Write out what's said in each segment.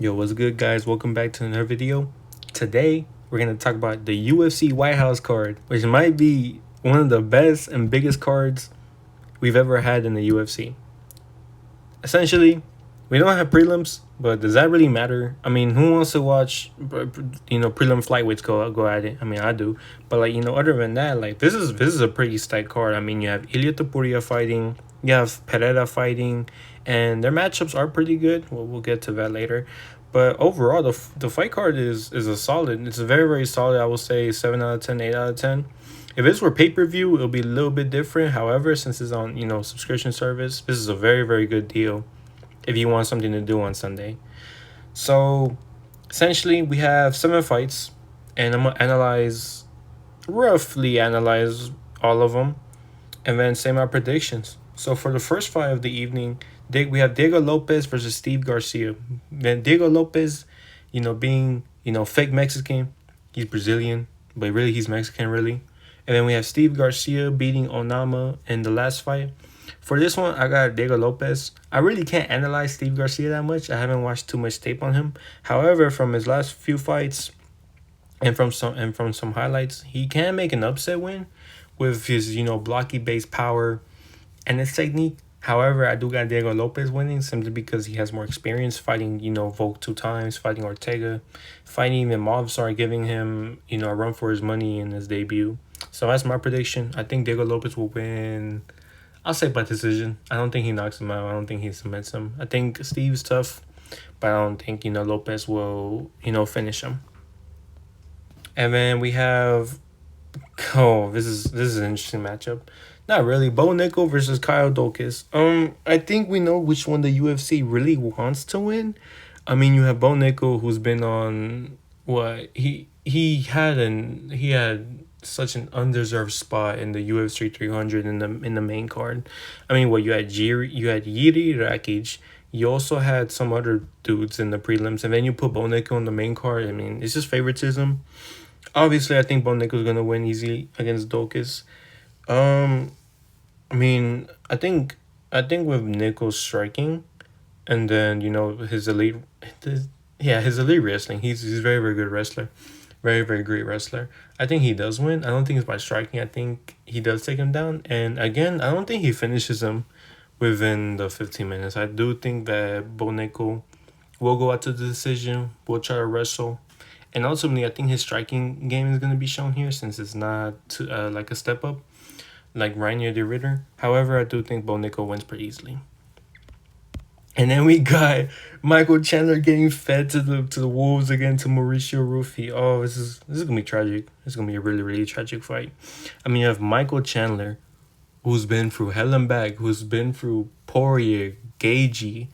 Yo, what's good, guys? Welcome back to another video. Today, we're going to talk about the UFC White House card, which might be one of the best and biggest cards we've ever had in the UFC. Essentially, we don't have prelims, but does that really matter? I mean, who wants to watch, prelim flyweights go at it? I mean, I do. But, other than that, this is a pretty stacked card. I mean, you have Ilia Topuria fighting, you have Pereira fighting, and their matchups are pretty good. We'll get to that later. But overall, the fight card is a solid. It's a very, very solid. I will say 7 out of 10, 8 out of 10. If this were pay-per-view, it'll be a little bit different. However, since it's on, subscription service, this is a very, very good deal if you want something to do on Sunday. So, essentially, we have 7 fights, and I'm going to roughly analyze all of them, and then say my predictions. So, for the first fight of the evening, we have Diego Lopez versus Steve Garcia. Then Diego Lopez, being, fake Mexican, he's Brazilian, but really he's Mexican, really. And then we have Steve Garcia beating Onama in the last fight. For this one, I got Diego Lopez. I really can't analyze Steve Garcia that much. I haven't watched too much tape on him. However, from his last few fights and from some highlights, he can make an upset win with his, blocky-based power and his technique. However, I do got Diego Lopez winning simply because he has more experience fighting, Volk 2 times, fighting Ortega, fighting even Movsar, giving him, a run for his money in his debut. So that's my prediction. I think Diego Lopez will win. I'll say by decision. I don't think he knocks him out. I don't think he submits him. I think Steve's tough, but I don't think, Lopez will, finish him. And then we have, this is an interesting matchup. Not really. Bo Nickel versus Kyle Dokes. I think we know which one the UFC really wants to win. I mean, you have Bo Nickel, who's been on what he had such an undeserved spot in the UFC 300 in the main card. I mean, you had Yiri Rakic. You also had some other dudes in the prelims, and then you put Bo Nickel on the main card. I mean, it's just favoritism. Obviously, I think Bo Nickel's gonna win easily against Dokes. I mean, I think with Nickel's striking, and then his elite wrestling. He's a very, very good wrestler, very, very great wrestler. I think he does win. I don't think it's by striking. I think he does take him down, and again, I don't think he finishes him within the 15 minutes. I do think that Bo Nickel will go out to the decision. Will try to wrestle. And ultimately, I think his striking game is going to be shown here since it's not like a step up like Rainier de Ritter. However, I do think Bo Nickel wins pretty easily. And then we got Michael Chandler getting fed to the wolves again, to Mauricio Rufy. Oh, this is gonna be tragic. This is gonna be a really, really tragic fight. I mean, you have Michael Chandler, who's been through hell and back, who's been through Poirier, Gagey,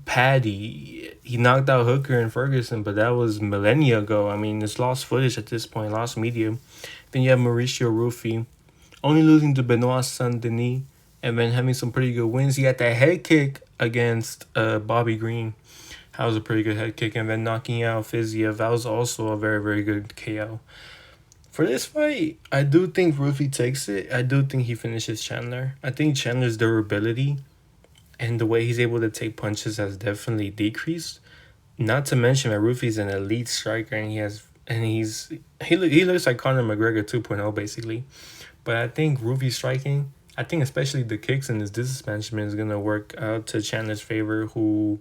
Paddy. He knocked out Hooker and Ferguson, but that was millennia ago. I mean, it's lost footage at this point, lost media. Then you have Mauricio Rufy, only losing to Benoit Saint-Denis, and then having some pretty good wins. He had that head kick against Bobby Green. That was a pretty good head kick. And then knocking out Fiziev. That was also a very, very good KO. For this fight, I do think Rufy takes it. I do think he finishes Chandler. I think Chandler's durability and the way he's able to take punches has definitely decreased. Not to mention that Rufy's an elite striker, and he looks like Conor McGregor 2.0 basically. But I think Rufy's striking, I think especially the kicks and his distance management is going to work out to Chandler's favor, who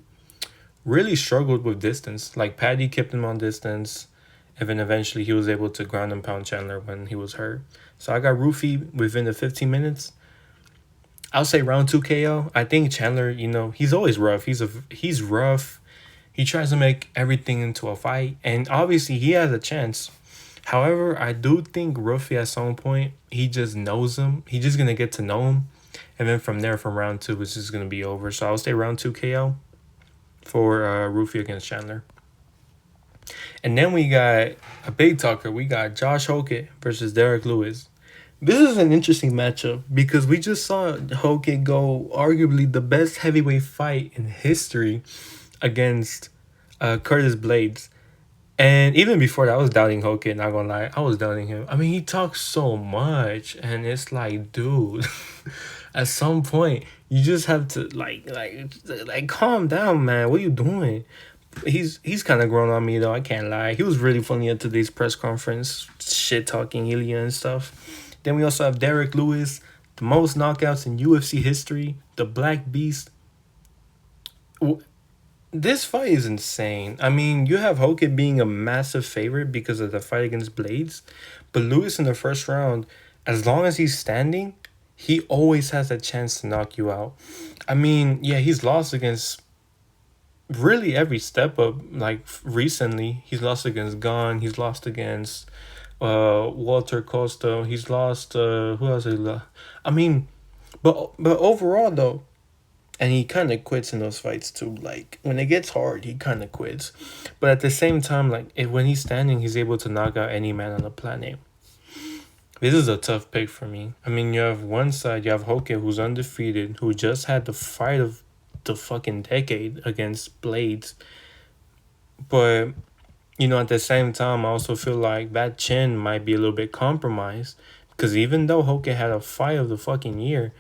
really struggled with distance. Like, Paddy kept him on distance, and then eventually he was able to ground and pound Chandler when he was hurt. So I got Rufy within the 15 minutes. I'll say round 2 KO. I think Chandler, he's always rough. He's rough. He tries to make everything into a fight, and obviously he has a chance. However, I do think Rufy at some point, he just knows him. He's just going to get to know him. And then from there, from round 2, it's just going to be over. So I'll say round 2 KO for Rufy against Chandler. And then we got a big talker. We got Josh Hockett versus Derek Lewis. This is an interesting matchup because we just saw Hockett go arguably the best heavyweight fight in history against Curtis Blades. And even before that, I was doubting Hockett, not gonna lie. I was doubting him. I mean, he talks so much, and it's like, dude, at some point, you just have to, like, calm down, man. What are you doing? He's kind of grown on me though. I can't lie. He was really funny at today's press conference, shit talking Ilya and stuff. Then we also have Derek Lewis, the most knockouts in UFC history, the Black Beast. This fight is insane. I mean, you have Hoke being a massive favorite because of the fight against Blades, but Lewis in the first round, as long as he's standing, he always has a chance to knock you out. I mean, yeah, he's lost against really every step up. Like recently, he's lost against Gon. He's lost against Walter Costa. He's lost who else? He lost? I mean, but overall though, and he kind of quits in those fights too. Like when it gets hard, he kind of quits. But at the same time, like when he's standing, he's able to knock out any man on the planet. This is a tough pick for me. I mean, you have one side, you have Hoke, who's undefeated, who just had the fight of the fucking decade against Blades. But, at the same time, I also feel like that chin might be a little bit compromised. Because even though Hoke had a fight of the fucking year,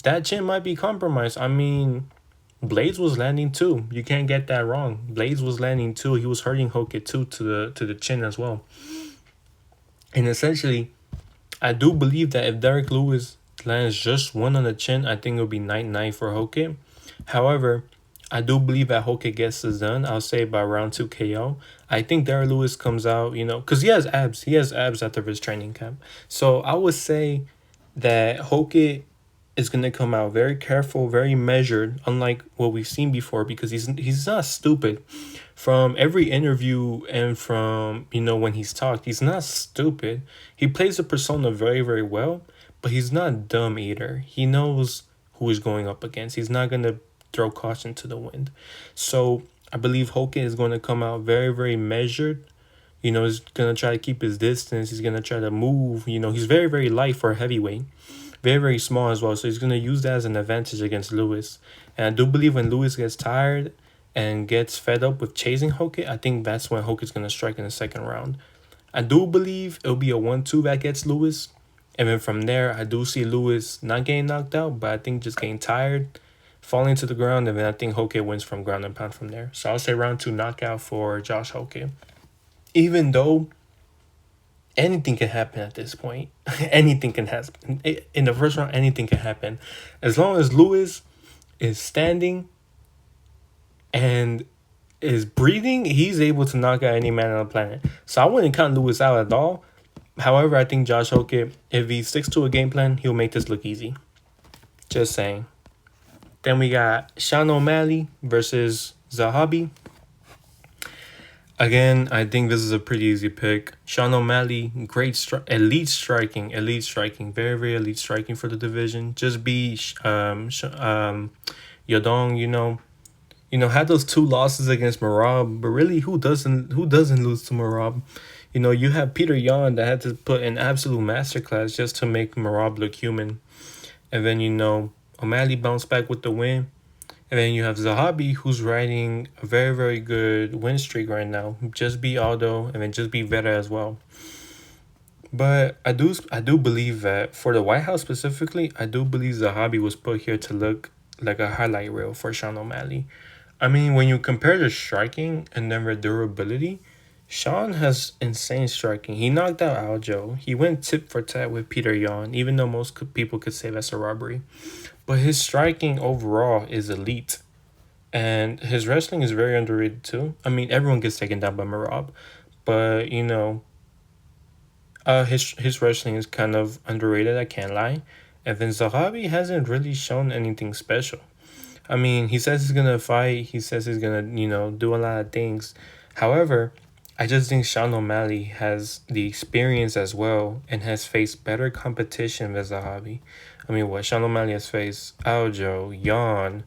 that chin might be compromised. I mean, Blades was landing too. You can't get that wrong. Blades was landing too. He was hurting Hoke too to the chin as well. And essentially, I do believe that if Derek Lewis lands just one on the chin, I think it'll be night night for Hoke. However, I do believe that Hoke gets this done. I'll say by round 2 KO. I think Derek Lewis comes out, because he has abs. He has abs after his training camp. So I would say that Hoke is going to come out very careful, very measured, unlike what we've seen before, because he's not stupid. From every interview and from, when he's talked, he's not stupid. He plays the persona very, very well, but he's not dumb either. He knows who he's going up against. He's not going to throw caution to the wind. So I believe Hoke is going to come out very, very measured. He's going to try to keep his distance. He's going to try to move. He's very, very light for a heavyweight. Very, very small as well. So he's going to use that as an advantage against Lewis. And I do believe when Lewis gets tired and gets fed up with chasing Hoke, I think that's when Hoke is going to strike in the second round. I do believe it'll be a 1-2 that gets Lewis. And then from there, I do see Lewis not getting knocked out, but I think just getting tired, falling to the ground, and then I think Hoke wins from ground and pound from there. So I'll say round 2 knockout for Josh Hoke. Even though anything can happen at this point. Anything can happen. In the first round, anything can happen. As long as Lewis is standing and is breathing, he's able to knock out any man on the planet. So I wouldn't count Lewis out at all. However, I think Josh Hoke, if he sticks to a game plan, he'll make this look easy. Just saying. Then we got Sean O'Malley versus Zahabi. Again, I think this is a pretty easy pick. Sean O'Malley, great elite striking, very, very elite striking for the division. Just be Yadong, had those 2 losses against Marab, but really, who doesn't lose to Marab? You have Peter Yan that had to put an absolute masterclass just to make Marab look human. And then, O'Malley bounced back with the win. And then you have Zahabi, who's riding a very, very good win streak right now. Just beat Aldo, and then just beat Vera as well. But I do believe that for the White House specifically, I do believe Zahabi was put here to look like a highlight reel for Sean O'Malley. I mean, when you compare the striking and then the durability, Sean has insane striking. He knocked out Aljo. He went tit for tat with Peter Yan, even though most people could say that's a robbery. But his striking overall is elite. And his wrestling is very underrated too. I mean, everyone gets taken down by Marab. But, his wrestling is kind of underrated, I can't lie. And then Zahabi hasn't really shown anything special. I mean, he says he's going to fight. He says he's going to, do a lot of things. However, I just think Sean O'Malley has the experience as well and has faced better competition than Zahabi. I mean, Sean O'Malley has faced Aljo, Yan,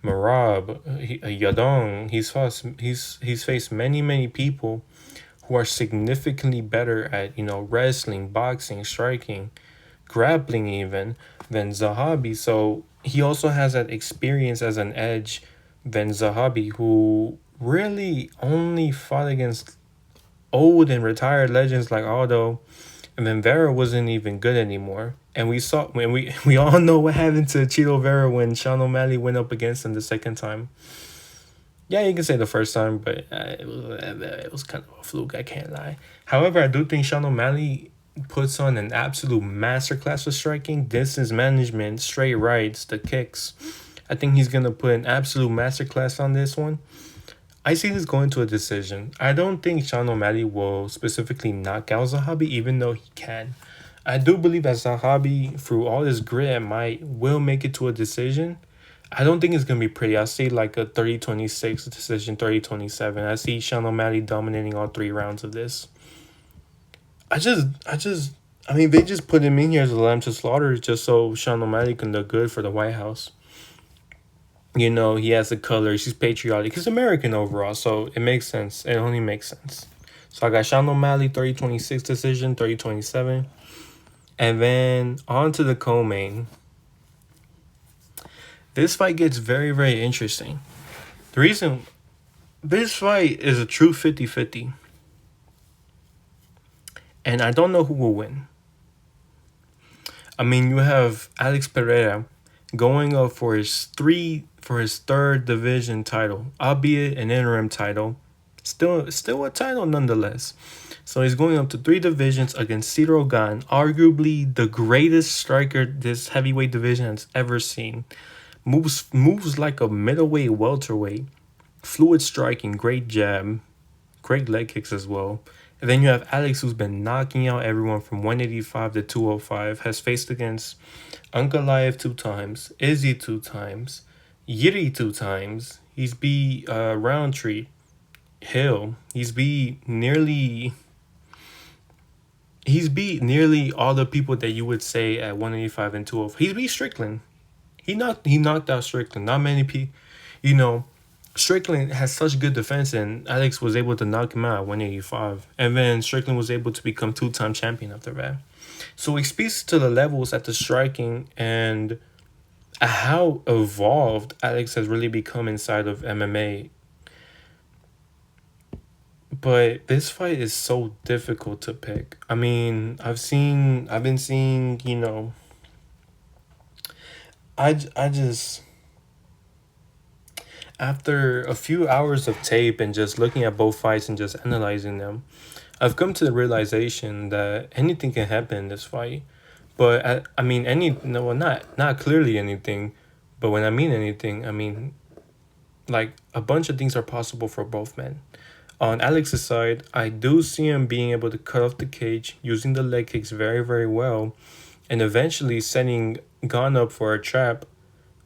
Marab, Yadong. He's faced many, many people who are significantly better at, wrestling, boxing, striking, grappling even, than Zahabi. So he also has that experience as an edge than Zahabi, who really only fought against old and retired legends like Aldo, and then Vera wasn't even good anymore. And we all know what happened to Chito Vera when Sean O'Malley went up against him the second time. Yeah, you can say the first time, but it was kind of a fluke. I can't lie. However, I do think Sean O'Malley puts on an absolute masterclass with striking, distance management, straight rights, the kicks. I think he's gonna put an absolute masterclass on this one. I see this going to a decision. I don't think Sean O'Malley will specifically knock out Zahabi, even though he can. I do believe that Zahabi, through all his grit and might, will make it to a decision. I don't think it's going to be pretty. I see like a 30-26 decision, 30-27. I see Sean O'Malley dominating all 3 rounds of this. I mean, they just put him in here as a lamb to slaughter just so Sean O'Malley can look good for the White House. You know, he has the colors, he's patriotic, he's American overall, so it makes sense. It only makes sense. So I got Sean O'Malley, 30-26 decision, 30-27. And then on to the co-main. This fight gets very, very interesting. The reason this fight is a true 50-50. And I don't know who will win. I mean, you have Alex Pereira going up for his third division title, albeit an interim title. Still a title nonetheless. So he's going up to 3 divisions against Ciro Gan, arguably the greatest striker this heavyweight division has ever seen. Moves like a middleweight welterweight. Fluid striking, great jab, great leg kicks as well. And then you have Alex, who's been knocking out everyone from 185 to 205, has faced against Ankalaev 2 times, Izzy 2 times, Yiri 2 times. He's beat Roundtree, Hill. He's beat nearly all the people that you would say at 185 and 205. He's beat Strickland. He knocked out Strickland. Not many people, you know, Strickland has such good defense, and Alex was able to knock him out at 185. And then Strickland was able to become 2-time champion after that. So it speaks to the levels at the striking and how evolved Alex has really become inside of MMA. But this fight is so difficult to pick. I mean, I've been seeing, you know, I just, after a few hours of tape and just looking at both fights and just analyzing them, I've come to the realization that anything can happen in this fight. But I mean, no, not clearly anything. But when I mean anything, I mean like a bunch of things are possible for both men. On Alex's side, I do see him being able to cut off the cage, using the leg kicks very, very well, and eventually setting Gon up for a trap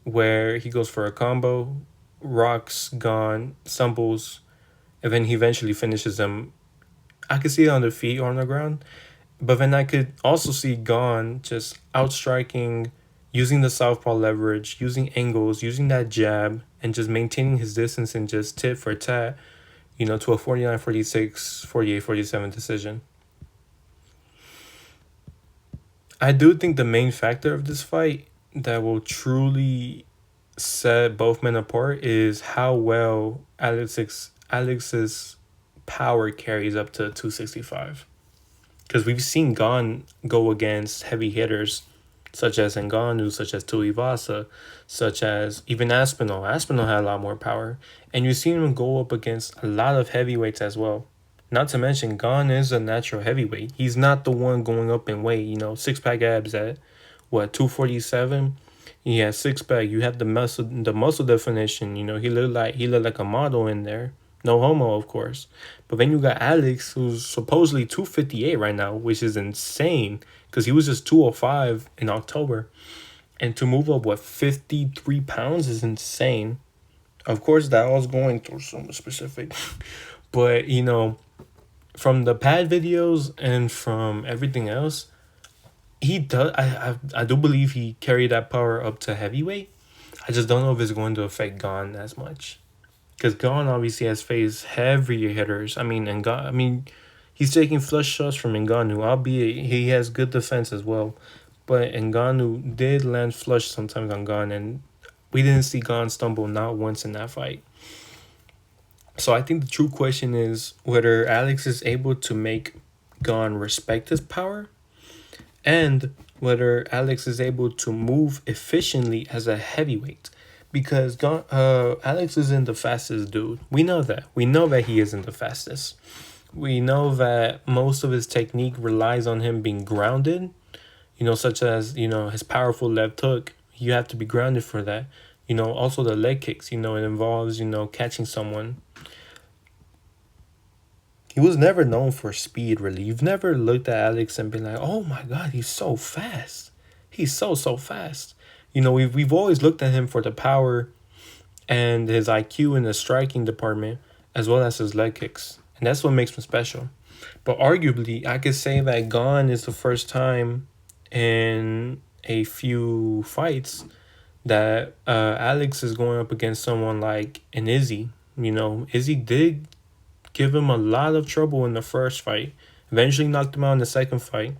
where he goes for a combo, rocks Gon, stumbles, and then he eventually finishes him. I could see it on the feet or on the ground, but then I could also see Gon just outstriking, using the southpaw leverage, using angles, using that jab, and just maintaining his distance and just tit for tat, you know, to a 49-46, 48-47 decision. I do think the main factor of this fight that will truly set both men apart is how well Alex's power carries up to 265. Because we've seen Gon go against heavy hitters such as Ngannou, such as Tuivasa, such as even Aspinall. Aspinall had a lot more power. And you've seen him go up against a lot of heavyweights as well. Not to mention, Gon is a natural heavyweight. He's not the one going up in weight. You know, 6-pack abs at, 247? He has 6-pack. You have the muscle definition. You know, he looked like a model in there. No homo, of course. But then you got Alex, who's supposedly 258 right now, which is insane because he was just 205 in October. And to move up, 53 pounds is insane. Of course, that was going through something specific. But, you know, from the pad videos and from everything else, he does. I do believe he carried that power up to heavyweight. I just don't know if it's going to affect Gon as much. Because Gon obviously has faced heavier hitters. He's taking flush shots from Ngannou, albeit he has good defense as well. But Ngannou did land flush sometimes on Gon, and we didn't see Gon stumble not once in that fight. So I think the true question is whether Alex is able to make Gon respect his power, and whether Alex is able to move efficiently as a heavyweight. because Alex isn't the fastest dude. We know that. We know that he isn't the fastest. We know that most of his technique relies on him being grounded, such as, his powerful left hook. You have to be grounded for that. Also the leg kicks, it involves, catching someone. He was never known for speed, really. You've never looked at Alex and been like, oh my God, he's so fast. He's so fast. We've always looked at him for the power and his IQ in the striking department, as well as his leg kicks. And that's what makes him special. But arguably, I could say that Gone is the first time in a few fights that Alex is going up against someone like an Izzy. Izzy did give him a lot of trouble in the first fight. Eventually knocked him out in the second fight.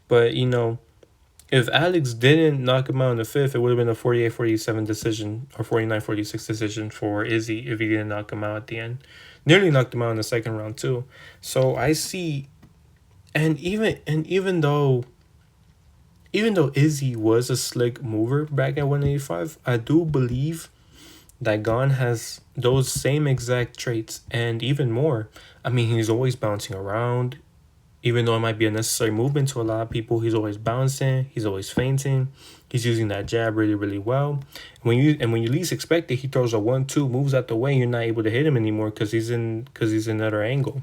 But, if Alex didn't knock him out in the fifth, it would have been a 48-47 decision or 49-46 decision for Izzy if he didn't knock him out at the end. Nearly knocked him out in the second round too. So I see, and even though Izzy was a slick mover back at 185, I do believe that Gon has those same exact traits and even more. I mean, he's always bouncing around. Even though it might be a necessary movement to a lot of people, he's always bouncing. He's always feinting. He's using that jab really, really well. When you least expect it, he throws a 1-2, moves out the way. And you're not able to hit him anymore because he's in another angle.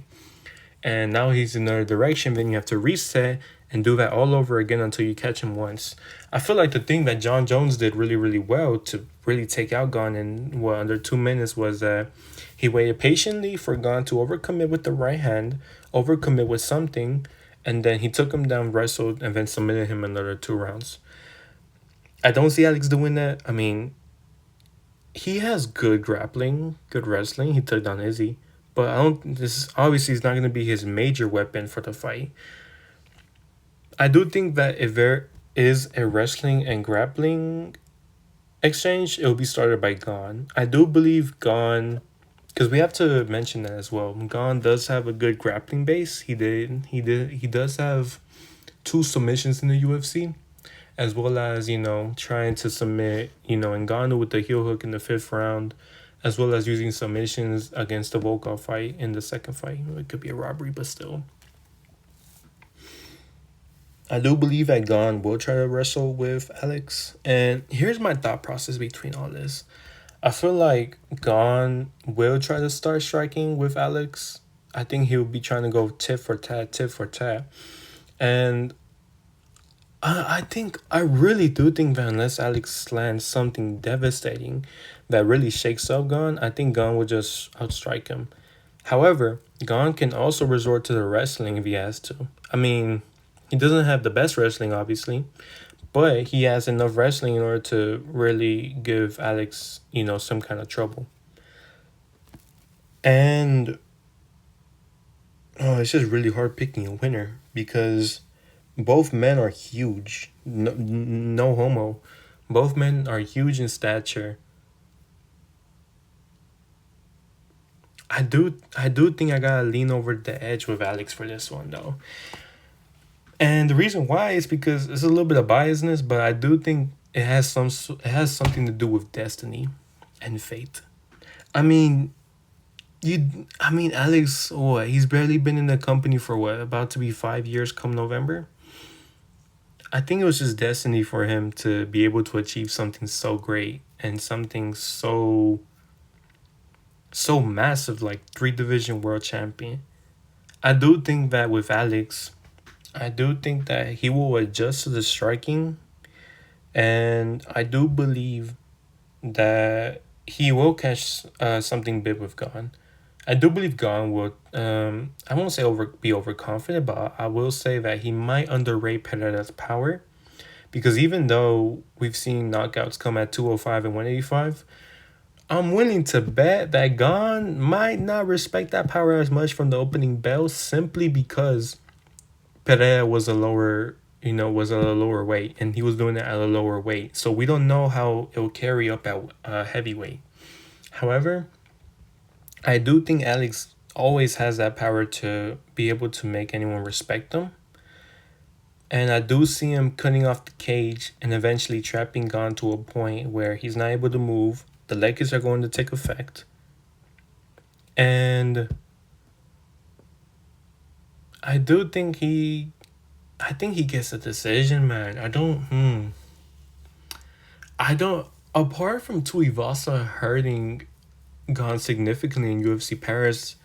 And now he's in another direction. Then you have to reset and do that all over again until you catch him once. I feel like the thing that John Jones did really, really well to really take out Gon in under 2 minutes was that he waited patiently for Gon to overcommit with the right hand, overcommit with something, and then he took him down, wrestled, and then submitted him another 2 rounds. I don't see Alex doing that. I mean, he has good grappling, good wrestling. He took down Izzy. But this obviously is not going to be his major weapon for the fight. I do think that if there is a wrestling and grappling exchange, it will be started by Gon. I do believe Gon, because we have to mention that as well. Gon does have a good grappling base. He does have 2 submissions in the UFC, as well as, trying to submit, Ngannou with the heel hook in the 5th round, as well as using submissions against the Volkov fight in the second fight. It could be a robbery, but still. I do believe that Gon will try to wrestle with Alex. And here's my thought process between all this. I feel like Gon will try to start striking with Alex. I think he'll be trying to go tit for tat. And I really do think that unless Alex lands something devastating that really shakes up Gon, I think Gon will just outstrike him. However, Gon can also resort to the wrestling if he has to. I mean, he doesn't have the best wrestling, obviously, but he has enough wrestling in order to really give Alex, some kind of trouble. And it's just really hard picking a winner because both men are huge. No homo. Both men are huge in stature. I do think I gotta lean over the edge with Alex for this one though. And the reason why is because it's a little bit of biasness, but I do think it has something to do with destiny and fate. I mean, Alex, he's barely been in the company for about to be 5 years come November. I think it was just destiny for him to be able to achieve something so great and something so massive like 3-division world champion. I do think that with Alex, I do think that he will adjust to the striking, and I do believe that he will catch something big with Gon. I do believe Gon will, I won't say be overconfident, but I will say that he might underrate Pereira's power, because even though we've seen knockouts come at 205 and 185, I'm willing to bet that Gon might not respect that power as much from the opening bell simply because Pereira was a lower weight, and he was doing it at a lower weight. So we don't know how it will carry up at heavyweight. However, I do think Alex always has that power to be able to make anyone respect him. And I do see him cutting off the cage and eventually trapping Gon to a point where he's not able to move. The leg kicks are going to take effect. And I do think I think he gets a decision, man. I don't. Apart from Tuivasa hurting Gone significantly in UFC Paris,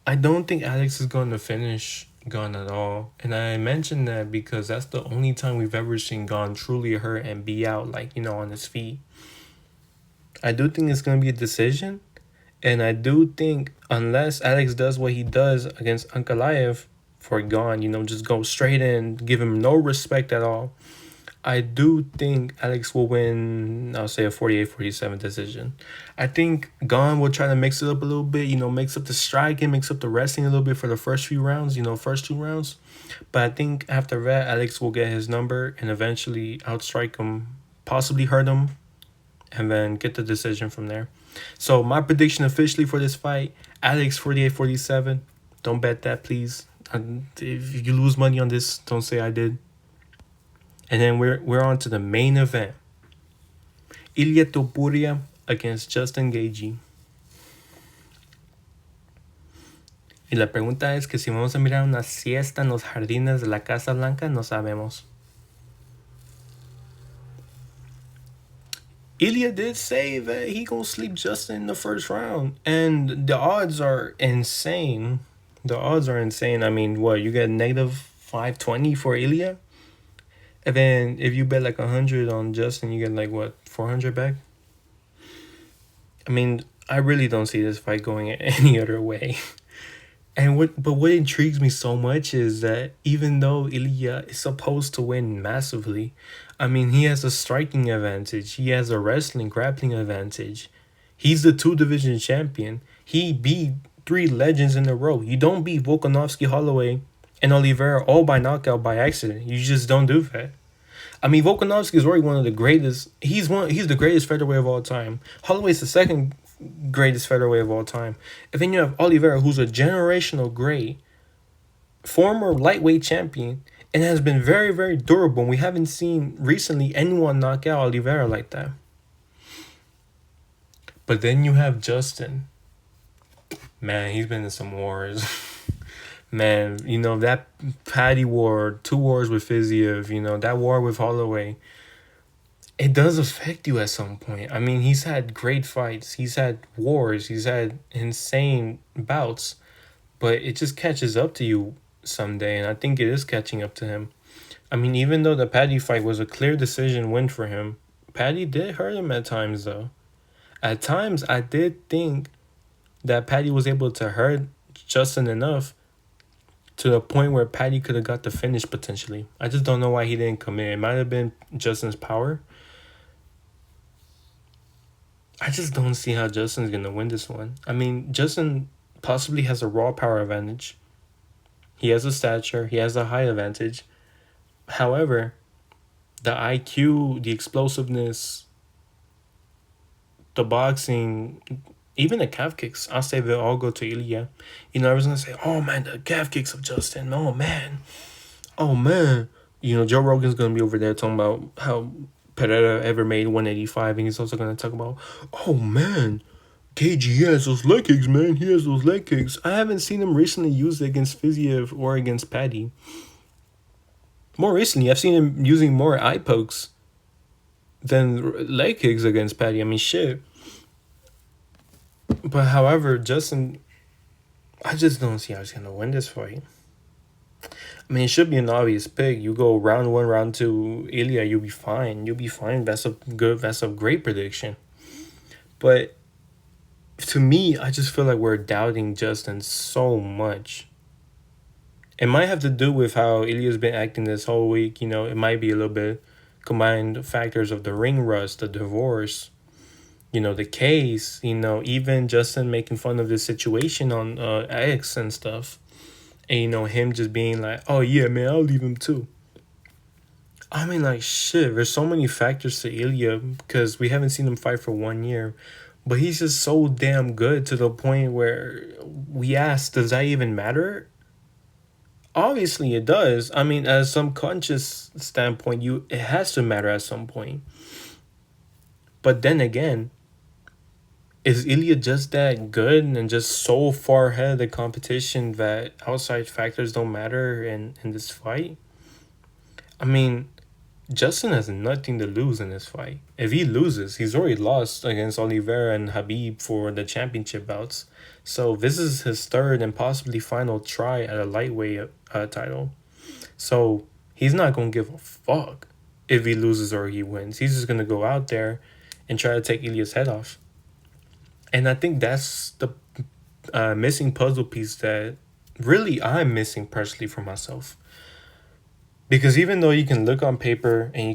I don't think Alex is going to finish Gone at all. And I mentioned that because that's the only time we've ever seen Gone truly hurt and be out, like, on his feet. I do think it's going to be a decision. And I do think unless Alex does what he does against Ankalaev for Gone, just go straight in, give him no respect at all, I do think Alex will win, I'll say a 48-47 decision. I think Gon will try to mix it up a little bit, mix up the striking, mix up the wrestling a little bit for the first few rounds, first 2 rounds. But I think after that, Alex will get his number and eventually outstrike him, possibly hurt him, and then get the decision from there. So my prediction officially for this fight, Alex 48-47. Don't bet that, please. And if you lose money on this, don't say I did. And then we're on to the main event. Ilia Topuria against Justin Gaethje. Y la pregunta es que si vamos a mirar una siesta en los jardines de la Casa Blanca, no sabemos. Ilya did say that he gonna sleep Justin in the first round. And the odds are insane. I mean, what, you get negative 520 for Ilya? And then if you bet like 100 on Justin, you get like what, 400 back? I mean, I really don't see this fight going any other way. But what intrigues me so much is that even though Ilya is supposed to win massively, I mean, he has a striking advantage. He has a wrestling, grappling advantage. He's the 2 division champion. He beat 3 legends in a row. You don't beat Volkanovski, Holloway, and Oliveira all by knockout by accident. You just don't do that. I mean, Volkanovski is already one of the greatest. He's the greatest featherweight of all time. Holloway's the second greatest featherweight of all time. And then you have Oliveira, who's a generational great, former lightweight champion, and has been very, very durable. We haven't seen recently anyone knock out Oliveira like that. But then you have Justin. Man, he's been in some wars. Man, that Paddy war, 2 wars with Fiziev, that war with Holloway, it does affect you at some point. I mean, he's had great fights. He's had wars. He's had insane bouts. But it just catches up to you someday, and I think it is catching up to him. I mean, even though the Paddy fight was a clear decision win for him, Paddy did hurt him at times, though. At times, I did think that Paddy was able to hurt Justin enough to the point where Paddy could have got the finish potentially. I just don't know why he didn't come in. It might have been Justin's power. I just don't see how Justin's going to win this one. I mean, Justin possibly has a raw power advantage. He has a stature. He has a height advantage. However, the IQ, the explosiveness, the boxing, even the calf kicks, I'll say they'll all go to Ilya. I was going to say, oh man, the calf kicks of Justin. Oh man. Joe Rogan's going to be over there talking about how Pereira ever made 185, and he's also going to talk about, oh man, KG, he has those leg kicks, man. He has those leg kicks. I haven't seen him recently use it against Fiziev or against Paddy. More recently, I've seen him using more eye pokes than leg kicks against Paddy. I mean, shit. But however, Justin, I just don't see how he's going to win this fight. I mean, it should be an obvious pick. You go round 1, round 2, Ilya, you'll be fine. That's a great prediction. But to me, I just feel like we're doubting Justin so much. It might have to do with how Ilya's been acting this whole week. It might be a little bit combined factors of the ring rust, the divorce, the case, even Justin making fun of this situation on X and stuff. And, him just being like, oh, yeah, man, I'll leave him too. I mean, like, shit, there's so many factors to Ilya because we haven't seen him fight for 1 year. But he's just so damn good to the point where we ask, does that even matter? Obviously, it does. I mean, as some conscious standpoint, it has to matter at some point. But then again, Is Ilya just that good and just so far ahead of the competition that outside factors don't matter in this fight? I mean, Justin has nothing to lose in this fight. If he loses, he's already lost against Oliveira and Habib for the championship bouts. So this is his third and possibly final try at a lightweight title. So he's not gonna give a fuck if he loses or he wins. He's just gonna go out there and try to take Ilya's head off. And I think that's the missing puzzle piece that really I'm missing personally for myself. Because even though you can look on paper and you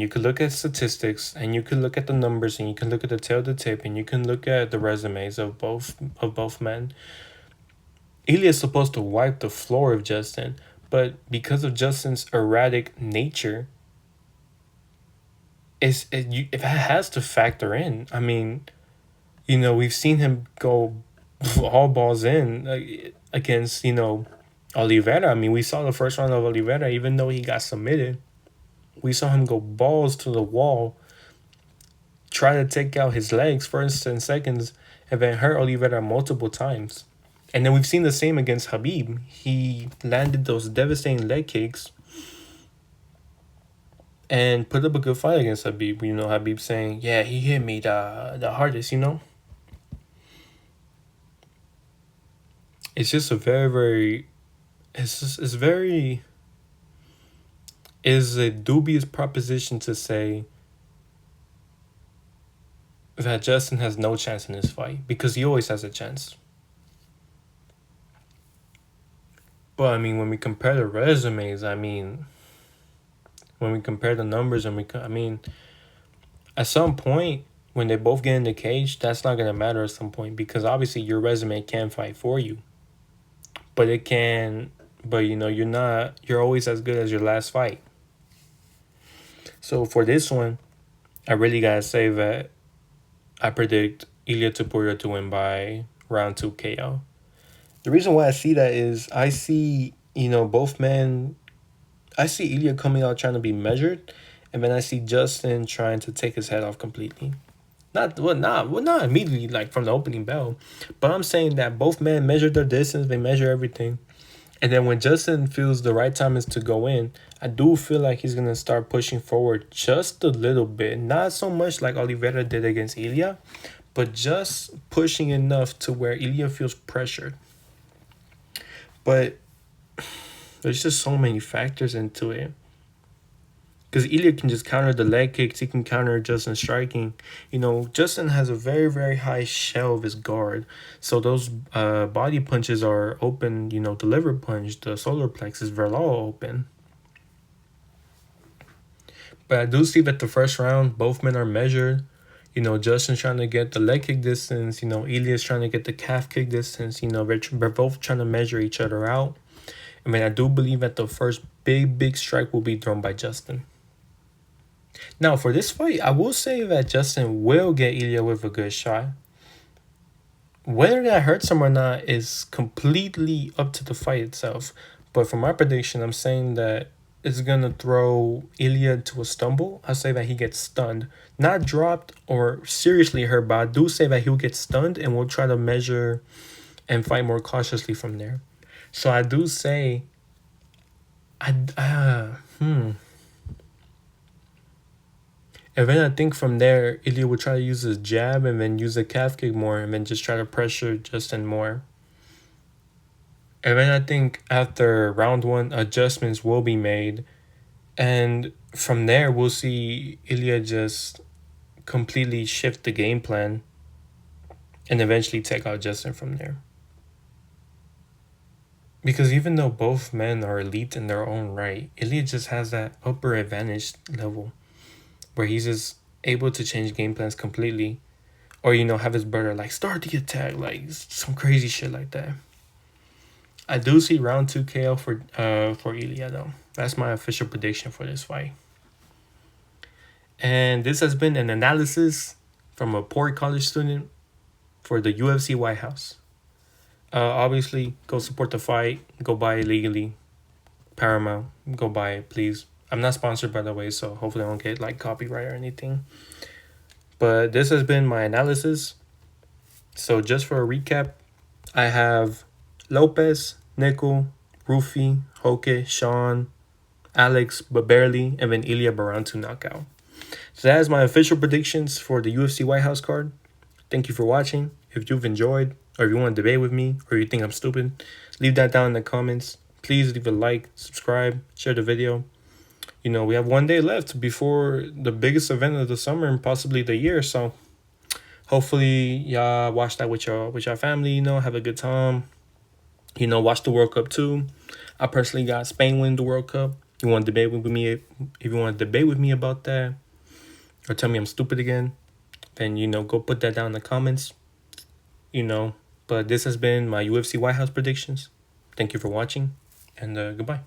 could look at statistics and you could look at the numbers and you can look at the tail of the tape and you can look at the resumes of both men, Ilya is supposed to wipe the floor of Justin, but because of Justin's erratic nature, it has to factor in. I mean, we've seen him go all balls in against Oliveira. I mean, we saw the first round of Oliveira, even though he got submitted. We saw him go balls to the wall, try to take out his legs first and seconds, and then hurt Oliveira multiple times. And then we've seen the same against Habib. He landed those devastating leg kicks and put up a good fight against Habib. Habib saying, yeah, he hit me the hardest. It's just a very, very, it's very, is a dubious proposition to say that Justin has no chance in this fight, because he always has a chance. But I mean, when we compare the resumes, when we compare the numbers, at some point, when they both get in the cage, that's not gonna matter at some point, because obviously your resume can fight for you. But it can, but you're always as good as your last fight. So for this one, I really gotta say that I predict Ilia Topuria to win by round 2 KO. The reason why I see that is I see, both men. I see Ilya coming out trying to be measured, and then I see Justin trying to take his head off completely. Not immediately like from the opening bell, but I'm saying that both men measure their distance, they measure everything, and then when Justin feels the right time is to go in, I do feel like he's gonna start pushing forward just a little bit, not so much like Oliveira did against Ilya, but just pushing enough to where Ilya feels pressured. But there's just so many factors into it. Because Ilya can just counter the leg kicks, he can counter Justin striking. Justin has a very, very high shell of his guard. So those body punches are open, the liver punch, the solar plexus, they're all open. But I do see that the first round, both men are measured. Justin's trying to get the leg kick distance. Ilya's trying to get the calf kick distance. They're both trying to measure each other out. I do believe that the first big, big strike will be thrown by Justin. Now, for this fight, I will say that Justin will get Ilya with a good shot. Whether that hurts him or not is completely up to the fight itself. But for my prediction, I'm saying that it's going to throw Ilya to a stumble. I say that he gets stunned. Not dropped or seriously hurt, but I do say that he'll get stunned and we'll try to measure and fight more cautiously from there. So I do say, And then I think from there, Ilya would try to use his jab and then use the calf kick more and then just try to pressure Justin more. And then I think after round 1, adjustments will be made. And from there, we'll see Ilya just completely shift the game plan and eventually take out Justin from there. Because even though both men are elite in their own right, Ilya just has that upper advantage level where he's just able to change game plans completely. Or, have his brother, start the attack, some crazy shit like that. I do see round 2 KO for Ilya, though. That's my official prediction for this fight. And this has been an analysis from a poor college student for the UFC White House. Obviously, go support the fight. Go buy it legally. Paramount. Go buy it, please. I'm not sponsored, by the way, so hopefully I don't get copyright or anything. But this has been my analysis. So just for a recap, I have Lopez, Nickel, Rufy, Hoke, Sean, Alex, but barely, and then Ilya Baran to knockout. So that is my official predictions for the UFC White House card. Thank you for watching. If you've enjoyed, or if you want to debate with me, or you think I'm stupid, leave that down in the comments. Please leave a like, subscribe, share the video. We have 1 day left before the biggest event of the summer and possibly the year. So hopefully y'all watch that with your family. Have a good time. Watch the World Cup too. I personally got Spain winning the World Cup. You want to debate with me? If you want to debate with me about that, or tell me I'm stupid again, then go put that down in the comments. But this has been my UFC White House predictions. Thank you for watching, and goodbye.